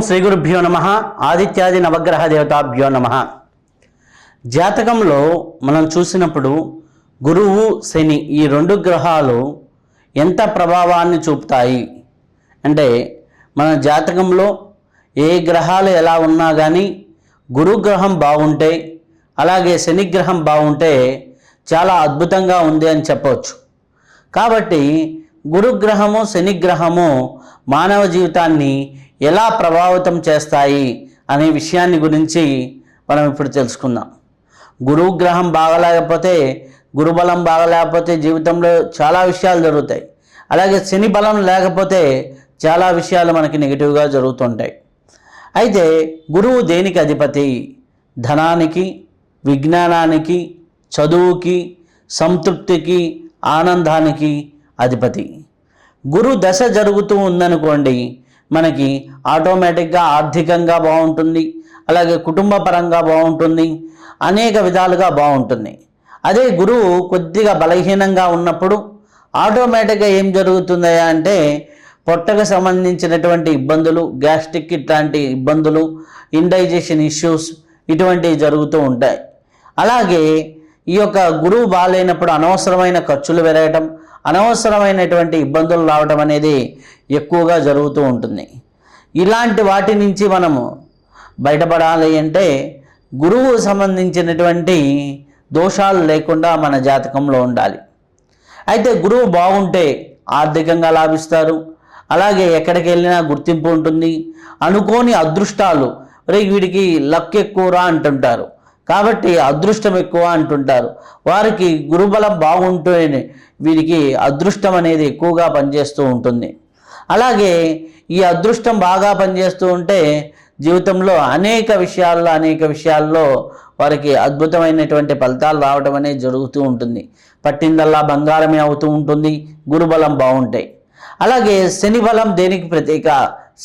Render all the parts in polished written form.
శ్రీ గురుభ్యో నమః. ఆదిత్యాది నవగ్రహ దేవతాభ్యో నమః. జాతకంలో మనం చూసినప్పుడు గురువు శని ఈ రెండు గ్రహాలు ఎంత ప్రభావాన్ని చూపుతాయి అంటే మన జాతకంలో ఏ గ్రహాలు ఎలా ఉన్నా కానీ గురుగ్రహం బాగుంటే అలాగే శనిగ్రహం బాగుంటే చాలా అద్భుతంగా ఉంది అని చెప్పవచ్చు. కాబట్టి గురుగ్రహము శనిగ్రహము మానవ జీవితాన్ని ఎలా ప్రభావితం చేస్తాయి అనే విషయాన్ని గురించి మనం ఇప్పుడు తెలుసుకుందాం. గురుగ్రహం బాగలేకపోతే, గురుబలం బాగలేకపోతే జీవితంలో చాలా విషయాలు జరుగుతాయి. అలాగే శని బలం లేకపోతే చాలా విషయాలు మనకి నెగిటివ్గా జరుగుతుంటాయి. అయితే గురువు దేనికి అధిపతి? ధనానికి, విజ్ఞానానికి, చదువుకి, సంతృప్తికి, ఆనందానికి అధిపతి. గురు దశ జరుగుతూ ఉందనుకోండి, మనకి ఆటోమేటిక్గా ఆర్థికంగా బాగుంటుంది, అలాగే కుటుంబ పరంగా బాగుంటుంది, అనేక విధాలుగా బాగుంటుంది. అదే గురువు కొద్దిగా బలహీనంగా ఉన్నప్పుడు ఆటోమేటిక్గా ఏం జరుగుతుంది అంటే పొట్టకు సంబంధించినటువంటి ఇబ్బందులు, గ్యాస్ట్రిక్ ఇట్లాంటి ఇబ్బందులు, ఇండైజెషన్ ఇష్యూస్ ఇటువంటివి జరుగుతూ ఉంటాయి. అలాగే ఈ యొక్క గురువు బాగాలేనప్పుడు అనవసరమైన ఖర్చులు పెరగటం, అనవసరమైనటువంటి ఇబ్బందులు రావడం అనేది ఎక్కువగా జరుగుతూ ఉంటుంది. ఇలాంటి వాటి నుంచి మనము బయటపడాలి అంటే గురువు సంబంధించినటువంటి దోషాలు లేకుండా మన జాతకంలో ఉండాలి. అయితే గురువు బాగుంటే ఆర్థికంగా లాభిస్తారు, అలాగే ఎక్కడికి వెళ్ళినా గుర్తింపు ఉంటుంది, అనుకోని అదృష్టాలు, వీడికి లక్ ఎక్కువరా అంటుంటారు, కాబట్టి అదృష్టం ఎక్కువ అంటుంటారు. వారికి గురుబలం బాగుంటేనే వీరికి అదృష్టం అనేది ఎక్కువగా పనిచేస్తూ ఉంటుంది. అలాగే ఈ అదృష్టం బాగా పనిచేస్తూ ఉంటే జీవితంలో అనేక విషయాల్లో వారికి అద్భుతమైనటువంటి ఫలితాలు రావడం అనేది జరుగుతూ ఉంటుంది. పట్టిందల్లా బంగారమే అవుతూ ఉంటుంది గురుబలం బాగుంటాయి. అలాగే శని బలం దేనికి ప్రతీక?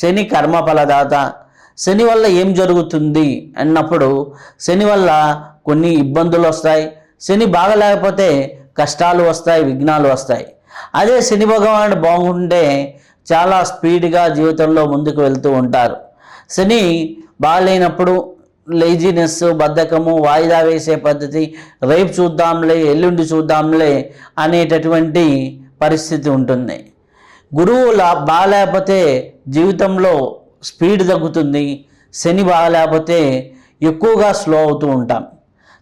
శని కర్మ ఫలదాత. శని వల్ల ఏం జరుగుతుంది అన్నప్పుడు శని వల్ల కొన్ని ఇబ్బందులు వస్తాయి. శని బాగలేకపోతే కష్టాలు వస్తాయి, విఘ్నాలు వస్తాయి. అదే శని భగవానుడు బాగుంటే చాలా స్పీడ్గా జీవితంలో ముందుకు వెళ్తూ ఉంటారు. శని బాగాలేనప్పుడు లేజినెస్, బద్ధకము, వాయిదా వేసే పద్ధతి, రేపు చూద్దాంలే, ఎల్లుండి చూద్దాంలే అనేటటువంటి పరిస్థితి ఉంటుంది. గురువు బాగాలేకపోతే జీవితంలో స్పీడ్ తగ్గుతుంది, శని బాగాలేకపోతే ఎక్కువగా స్లో అవుతూ ఉంటాం.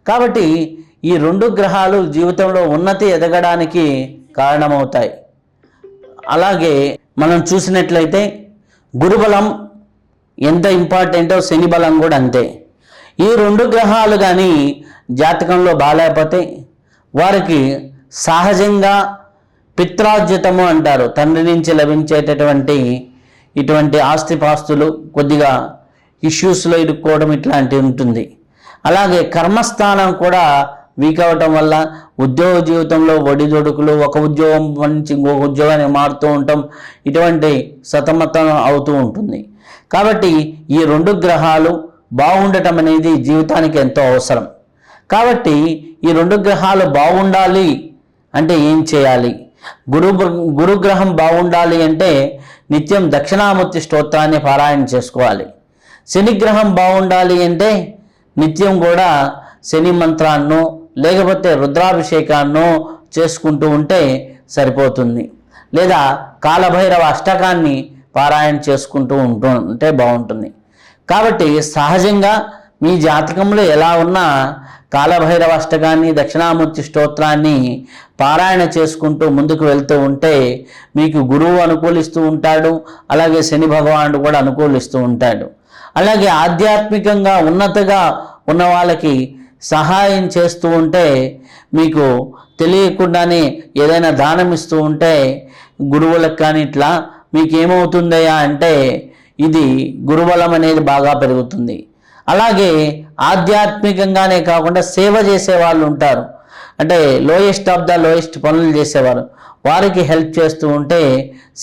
కాబట్టి ఈ రెండు గ్రహాలు జీవితంలో ఉన్నతి ఎదగడానికి కారణమవుతాయి. అలాగే మనం చూసినట్లయితే గురుబలం ఎంత ఇంపార్టెంటో శని బలం కూడా అంతే. ఈ రెండు గ్రహాలు కానీ జాతకంలో బాగాలేకపోతే వారికి సహజంగా పిత్రార్జితము అంటారు, తండ్రి నుంచి లభించేటటువంటి ఇటువంటి ఆస్తిపాస్తులు కొద్దిగా ఇష్యూస్లో ఇరుక్కోవడం ఇట్లాంటివి ఉంటుంది. అలాగే కర్మస్థానం కూడా వీక్ అవ్వటం వల్ల ఉద్యోగ జీవితంలో ఒడిదొడుకులు, ఒక ఉద్యోగం నుంచి ఇంకొక ఉద్యోగానికి మారుతూ ఉంటాం, ఇటువంటి సతమతం అవుతూ ఉంటుంది. కాబట్టి ఈ రెండు గ్రహాలు బాగుండటం అనేది జీవితానికి ఎంతో అవసరం. కాబట్టి ఈ రెండు గ్రహాలు బాగుండాలి అంటే ఏం చేయాలి? గురుగ్రహం బాగుండాలి అంటే నిత్యం దక్షిణామూర్తి స్తోత్రాన్ని పారాయణ చేసుకోవాలి. శనిగ్రహం బాగుండాలి అంటే నిత్యం కూడా శని మంత్రాన్నో లేకపోతే రుద్రాభిషేకాన్నో చేసుకుంటూ ఉంటే సరిపోతుంది. లేదా కాలభైరవ అష్టకాన్ని పారాయణ చేసుకుంటూ ఉంటే బాగుంటుంది. కాబట్టి సహజంగా మీ జాతకంలో ఎలా ఉన్నా కాలభైరవ అష్టకాన్ని, దక్షిణామూర్తి స్తోత్రాన్ని పారాయణ చేసుకుంటూ ముందుకు వెళ్తూ ఉంటే మీకు గురువు అనుకూలిస్తూ ఉంటాడు, అలాగే శని భగవానుడు కూడా అనుకూలిస్తూ ఉంటాడు. అలాగే ఆధ్యాత్మికంగా ఉన్నతగా ఉన్న వాళ్ళకి సహాయం చేస్తూ ఉంటే, మీకు తెలియకుండానే ఏదైనా దానం ఇస్తూ ఉంటే గురువులకు కానీ ఇట్లా మీకు ఏమవుతుందయ్యా అంటే ఇది గురుబలం అనేది బాగా పెరుగుతుంది. అలాగే ఆధ్యాత్మికంగానే కాకుండా సేవ చేసే వాళ్ళు ఉంటారు, అంటే లోయెస్ట్ ఆఫ్ ద లోయెస్ట్ పనులు చేసేవారు, వారికి హెల్ప్ చేస్తూ ఉంటే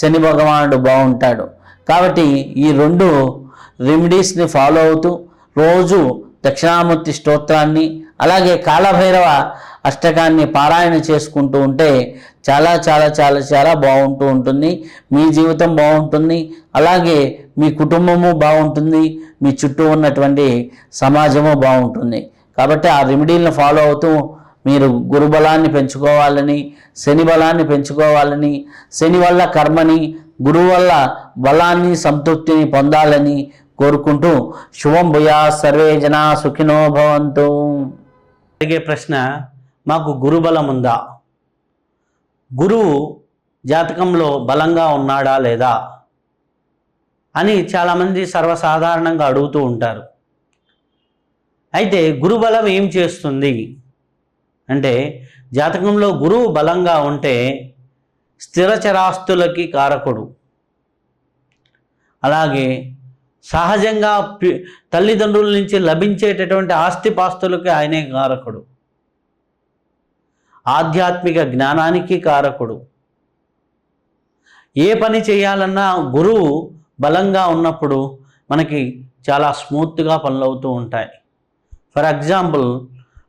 శని భగవానుడు బాగుంటాడు. కాబట్టి ఈ రెండు రెమెడీస్ని ఫాలో అవుతూ రోజు దక్షిణామూర్తి స్తోత్రాన్ని అలాగే కాలభైరవ అష్టకాన్ని పారాయణ చేసుకుంటూ ఉంటే చాలా చాలా చాలా చాలా బాగుంటూ ఉంటుంది. మీ జీవితం బాగుంటుంది, అలాగే మీ కుటుంబము బాగుంటుంది, మీ చుట్టూ ఉన్నటువంటి సమాజము బాగుంటుంది. కాబట్టి ఆ రెమెడీలను ఫాలో అవుతూ మీరు గురుబలాన్ని పెంచుకోవాలని, శని బలాన్ని పెంచుకోవాలని, శని వల్ల కర్మని, గురువు వల్ల బలాన్ని, సంతృప్తిని పొందాలని కోరుకుంటూ శుభం భూయా, సర్వే జనా సుఖినో భవంతు. అడిగే ప్రశ్న, మాకు గురుబలం ఉందా, గురువు జాతకంలో బలంగా ఉన్నాడా లేదా అని చాలామంది సర్వసాధారణంగా అడుగుతూ ఉంటారు. అయితే గురుబలం ఏం చేస్తుంది అంటే, జాతకంలో గురువు బలంగా ఉంటే స్థిరచరాస్తులకి కారకుడు, అలాగే సహజంగా తల్లిదండ్రుల నుంచి లభించేటటువంటి ఆస్తిపాస్తులకి ఆయనే కారకుడు, ఆధ్యాత్మిక జ్ఞానానికి కారకుడు. ఏ పని చేయాలన్నా గురువు బలంగా ఉన్నప్పుడు మనకి చాలా స్మూత్గా పనులు అవుతూ ఉంటాయి. ఫర్ ఎగ్జాంపుల్,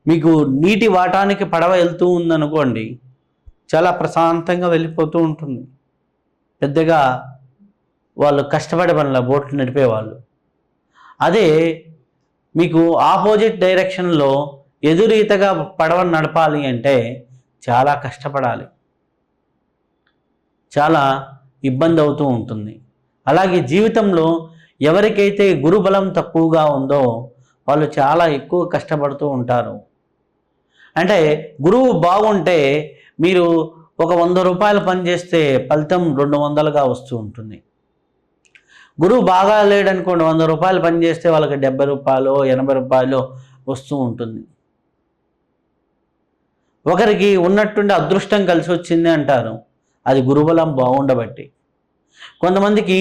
మీకు నీటి వాటానికి పడవ వెళ్తూ ఉందనుకోండి, చాలా ప్రశాంతంగా వెళ్ళిపోతూ ఉంటుంది. పెద్దగా వాళ్ళు కష్టపడే పనుల బోట్లు నడిపేవాళ్ళు. అదే మీకు ఆపోజిట్ డైరెక్షన్లో ఎదురీతగా పడవను నడపాలి అంటే చాలా కష్టపడాలి, చాలా ఇబ్బంది అవుతూ ఉంటుంది. అలాగే జీవితంలో ఎవరికైతే గురుబలం తక్కువగా ఉందో వాళ్ళు చాలా ఎక్కువ కష్టపడుతూ ఉంటారు. అంటే గురువు బాగుంటే మీరు ఒక 100 రూపాయలు పని చేస్తే ఫలితం 200గా వస్తూ ఉంటుంది. గురువు బాగా లేడనుకోండి, 100 రూపాయలు పని చేస్తే వాళ్ళకి 70 రూపాయలు 80 రూపాయలు వస్తూ ఉంటుంది. ఒకరికి ఉన్నట్టుండి అదృష్టం కలిసి వచ్చింది అంటారు, అది గురుబలం బాగుండబట్టి. కొంతమందికి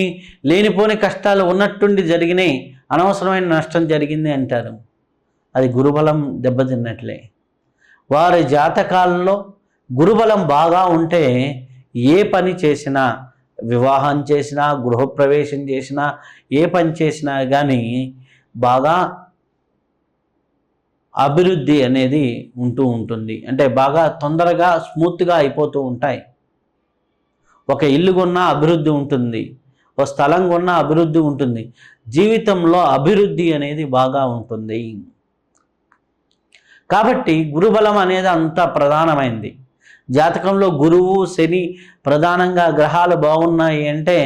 లేనిపోని కష్టాలు ఉన్నట్టుండి జరిగినాయి, అనవసరమైన నష్టం జరిగింది అంటారు, అది గురుబలం దెబ్బతిన్నట్లే. వారి జాతకాలలో గురుబలం బాగా ఉంటే ఏ పని చేసినా, వివాహం చేసినా, గృహప్రవేశం చేసినా, ఏ పని చేసినా కానీ బాగా అభివృద్ధి అనేది ఉంటూ ఉంటుంది. అంటే బాగా తొందరగా స్మూత్గా అయిపోతూ ఉంటాయి. ఒక ఇల్లు కొన్నా అభివృద్ధి ఉంటుంది, ఒక స్థలం కొన్నా అభివృద్ధి ఉంటుంది. జీవితంలో అభివృద్ధి అనేది బాగా ఉంటుంది. కాబట్టి గురుబలం అనేది అంత ప్రధానమైంది. జాతకంలో గురువు, శని ప్రధానంగా గ్రహాలు బాగున్నాయి అంటే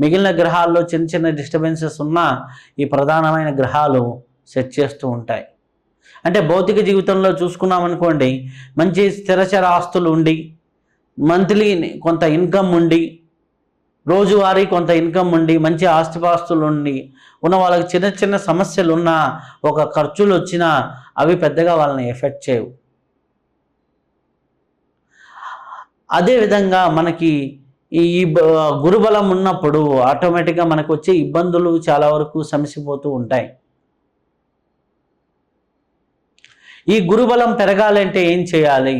మిగిలిన గ్రహాల్లో చిన్న చిన్న డిస్టర్బెన్సెస్ ఉన్నా ఈ ప్రధానమైన గ్రహాలు సెట్ చేస్తూ ఉంటాయి. అంటే భౌతిక జీవితంలో చూసుకున్నామనుకోండి, మంచి స్థిరచర ఆస్తులు ఉండి, మంత్లీ కొంత ఇన్కమ్ ఉండి, రోజువారీ కొంత ఇన్కమ్ ఉండి, మంచి ఆస్తిపాస్తులు ఉన్న వాళ్ళకి చిన్న చిన్న సమస్యలు ఉన్నా, ఒక ఖర్చులు వచ్చినా అవి పెద్దగా వాళ్ళని ఎఫెక్ట్ చేయవు. అదేవిధంగా మనకి ఈ గురుబలం ఉన్నప్పుడు ఆటోమేటిక్గా మనకు వచ్చే ఇబ్బందులు చాలా వరకు సమసిపోతూ ఉంటాయి. ఈ గురుబలం పెరగాలంటే ఏం చేయాలి?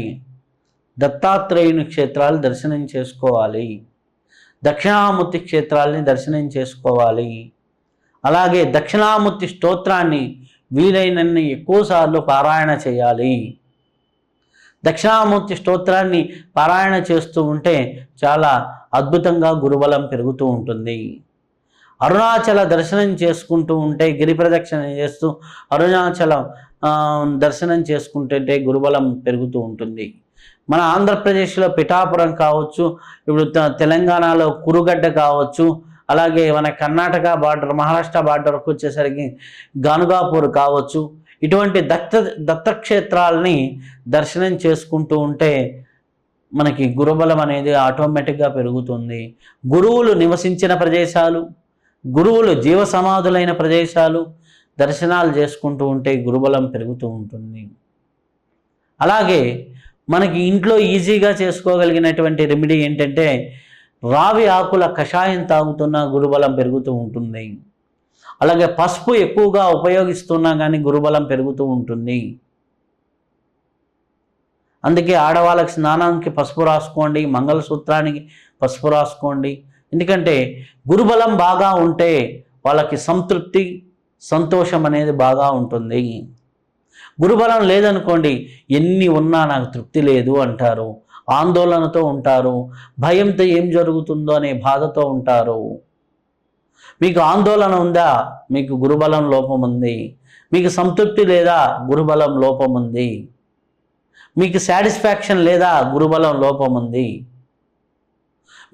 దత్తాత్రేయుని క్షేత్రాలు దర్శనం చేసుకోవాలి, దక్షిణామూర్తి క్షేత్రాలని దర్శనం చేసుకోవాలి. అలాగే దక్షిణామూర్తి స్తోత్రాన్ని వీలైనన్ని ఎక్కువసార్లు పారాయణ చేయాలి. దక్షిణామూర్తి స్తోత్రాన్ని పారాయణ చేస్తూ ఉంటే చాలా అద్భుతంగా గురుబలం పెరుగుతూ ఉంటుంది. అరుణాచల దర్శనం చేసుకుంటూ ఉంటే, గిరి ప్రదక్షిణ చేస్తూ అరుణాచలం దర్శనం చేసుకుంటుంటే గురుబలం పెరుగుతూ ఉంటుంది. మన ఆంధ్రప్రదేశ్లో పిఠాపురం కావచ్చు, ఇప్పుడు తెలంగాణలో కురుగడ్డ కావచ్చు, అలాగే మన కర్ణాటక బార్డర్, మహారాష్ట్ర బార్డర్కి వచ్చేసరికి గానుగాపూర్ కావచ్చు, ఇటువంటి దత్తక్షేత్రాలని దర్శనం చేసుకుంటూ ఉంటే మనకి గురుబలం అనేది ఆటోమేటిక్గా పెరుగుతుంది. గురువులు నివసించిన ప్రదేశాలు, గురువులు జీవ సమాధులైన ప్రదేశాలు దర్శనాలు చేసుకుంటూ ఉంటే గురుబలం పెరుగుతూ ఉంటుంది. అలాగే మనకి ఇంట్లో ఈజీగా చేసుకోగలిగినటువంటి రెమెడీ ఏంటంటే, రావి ఆకుల కషాయం తాగుతున్నా గురుబలం పెరుగుతూ ఉంటుంది. అలాగే పసుపు ఎక్కువగా ఉపయోగిస్తున్నా కానీ గురుబలం పెరుగుతూ ఉంటుంది. అందుకే ఆడవాళ్ళకి స్నానానికి పసుపు రాసుకోండి, మంగళసూత్రానికి పసుపు రాసుకోండి. ఎందుకంటే గురుబలం బాగా ఉంటే వాళ్ళకి సంతృప్తి, సంతోషం అనేది బాగా ఉంటుంది. గురుబలం లేదనుకోండి, ఎన్ని ఉన్నా నాకు తృప్తి లేదు అంటారు, ఆందోళనతో ఉంటారు, భయంతో ఏం జరుగుతుందో అనే బాధతో ఉంటారు. మీకు ఆందోళన ఉందా? మీకు గురుబలం లోపం ఉంది. మీకు సంతృప్తి లేదా? గురుబలం లోపం ఉంది. మీకు సాటిస్ఫాక్షన్ లేదా? గురుబలం లోపం ఉంది.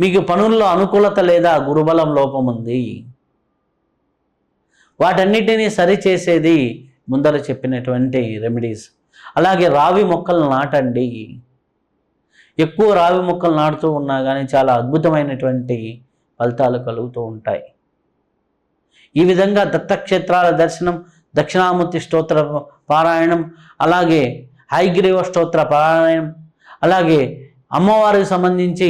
మీకు పనుల్లో అనుకూలత లేదా? గురుబలం లోపం ఉంది. వాటన్నిటినీ సరిచేసేది ముందర చెప్పినటువంటి రెమెడీస్. అలాగే రావి మొక్కలు నాటండి. ఎక్కువ రావి మొక్కలు నాటుతూ ఉన్నా కానీ చాలా అద్భుతమైనటువంటి ఫలితాలు కలుగుతూ ఉంటాయి. ఈ విధంగా దత్తక్షేత్రాల దర్శనం, దక్షిణామూర్తి స్తోత్ర పారాయణం, అలాగే హయగ్రీవ స్తోత్ర పారాయణం, అలాగే అమ్మవారికి సంబంధించి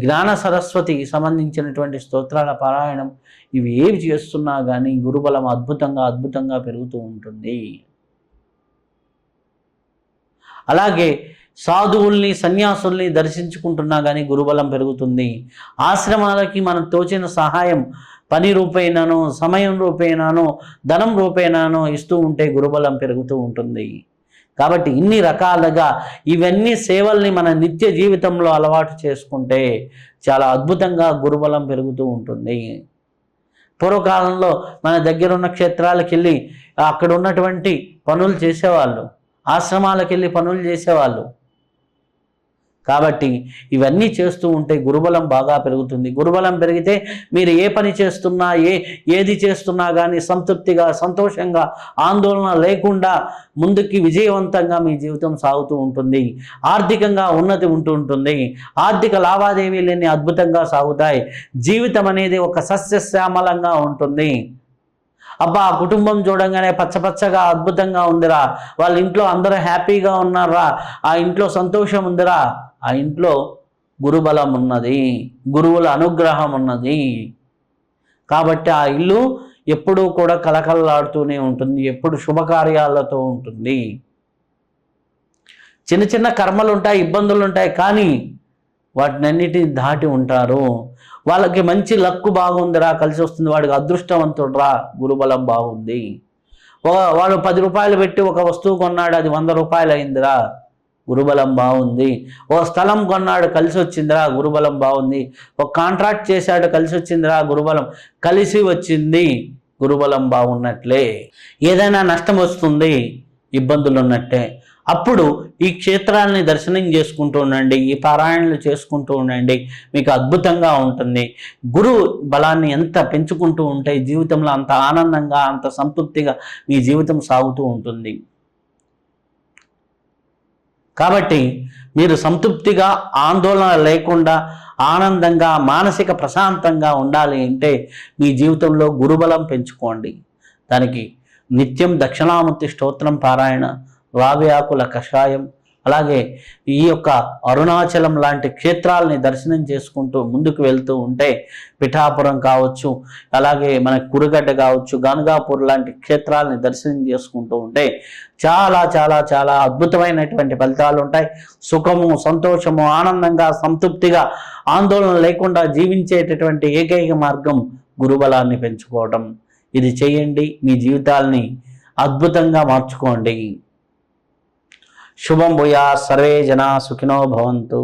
జ్ఞాన సరస్వతికి సంబంధించినటువంటి స్తోత్రాల పారాయణం, ఇవి ఏవి చేస్తున్నా కానీ గురుబలం అద్భుతంగా పెరుగుతూ ఉంటుంది. అలాగే సాధువుల్ని, సన్యాసుల్ని దర్శించుకుంటున్నా కానీ గురుబలం పెరుగుతుంది. ఆశ్రమాలకి మనకు తోచిన సహాయం పని రూపేణానో, సమయం రూపేణానో, ధనం రూపేణానో ఇస్తూ ఉంటే గురుబలం పెరుగుతూ ఉంటుంది. కాబట్టి ఇన్ని రకాలుగా ఇవన్నీ సేవల్ని మన నిత్య జీవితంలో అలవాటు చేసుకుంటే చాలా అద్భుతంగా గురుబలం పెరుగుతూ ఉంటుంది. పూర్వకాలంలో మన దగ్గర ఉన్న క్షేత్రాలకు వెళ్ళి అక్కడ ఉన్నటువంటి పనులు చేసేవాళ్ళు, ఆశ్రమాలకు వెళ్ళి పనులు చేసేవాళ్ళు. కాబట్టి ఇవన్నీ చేస్తూ ఉంటే గురుబలం బాగా పెరుగుతుంది. గురుబలం పెరిగితే మీరు ఏ పని చేస్తున్నా, ఏది చేస్తున్నా కానీ సంతృప్తిగా, సంతోషంగా, ఆందోళన లేకుండా ముందుకి విజయవంతంగా మీ జీవితం సాగుతూ ఉంటుంది. ఆర్థికంగా ఉన్నతి ఉంటూ ఉంటుంది. ఆర్థిక లావాదేవీలన్నీ అద్భుతంగా సాగుతాయి. జీవితం అనేది ఒక సస్యశ్యామలంగా ఉంటుంది. అబ్బా, ఆ కుటుంబం చూడంగానే పచ్చపచ్చగా అద్భుతంగా ఉందిరా, వాళ్ళ ఇంట్లో అందరూ హ్యాపీగా ఉన్నారా, ఆ ఇంట్లో సంతోషం ఉందిరా, ఆ ఇంట్లో గురుబలం ఉన్నది, గురువుల అనుగ్రహం ఉన్నది. కాబట్టి ఆ ఇల్లు ఎప్పుడూ కూడా కలకలలాడుతూనే ఉంటుంది, ఎప్పుడు శుభకార్యాలతో ఉంటుంది. చిన్న చిన్న కర్మలు ఉంటాయి, ఇబ్బందులు ఉంటాయి, కానీ వాటినన్నిటిని దాటి ఉంటారు. వాళ్ళకి మంచి లక్కు బాగుందిరా, కలిసి వస్తుంది, వాడికి అదృష్టవంతుడురా, గురుబలం బాగుంది. వాడు 10 రూపాయలు పెట్టి ఒక వస్తువు కొన్నాడు, అది 100 రూపాయలు అయిందిరా, గురుబలం బాగుంది. ఓ స్థలం కొన్నాడు, కలిసి వచ్చిందిరా, గురుబలం బాగుంది. ఒక కాంట్రాక్ట్ చేశాడు, కలిసి వచ్చిందిరా, గురుబలం కలిసి వచ్చింది, గురుబలం బాగున్నట్లే. ఏదైనా నష్టం వస్తుంది, ఇబ్బందులు ఉన్నట్టే. అప్పుడు ఈ క్షేత్రాలని దర్శనం చేసుకుంటూ ఉండండి, ఈ పారాయణలు చేసుకుంటూ ఉండండి, మీకు అద్భుతంగా ఉంటుంది. గురు బలాన్ని ఎంత పెంచుకుంటూ ఉంటే జీవితంలో అంత ఆనందంగా, అంత సంతృప్తిగా మీ జీవితం సాగుతూ ఉంటుంది. కాబట్టి మీరు సంతృప్తిగా, ఆందోళన లేకుండా, ఆనందంగా, మానసిక ప్రశాంతంగా ఉండాలి అంటే మీ జీవితంలో గురుబలం పెంచుకోండి. దానికి నిత్యం దక్షిణామూర్తి స్తోత్రం పారాయణ, రావి ఆకుల కషాయం, అలాగే ఈ యొక్క అరుణాచలం లాంటి క్షేత్రాలని దర్శనం చేసుకుంటూ ముందుకు వెళ్తూ ఉంటే, పిఠాపురం కావచ్చు, అలాగే మన కురుగడ్డ కావచ్చు, గానుగాపూర్ లాంటి క్షేత్రాలని దర్శనం చేసుకుంటూ ఉంటే చాలా చాలా చాలా అద్భుతమైనటువంటి ఫలితాలు ఉంటాయి. సుఖము, సంతోషము, ఆనందంగా, సంతృప్తిగా, ఆందోళన లేకుండా జీవించేటటువంటి ఏకైక మార్గం గురుబలాన్ని పెంచుకోవడం. ఇది చేయండి, మీ జీవితాల్ని అద్భుతంగా మార్చుకోండి. శుభం భూయా, సర్వే జనా సుఖినో భవంతు.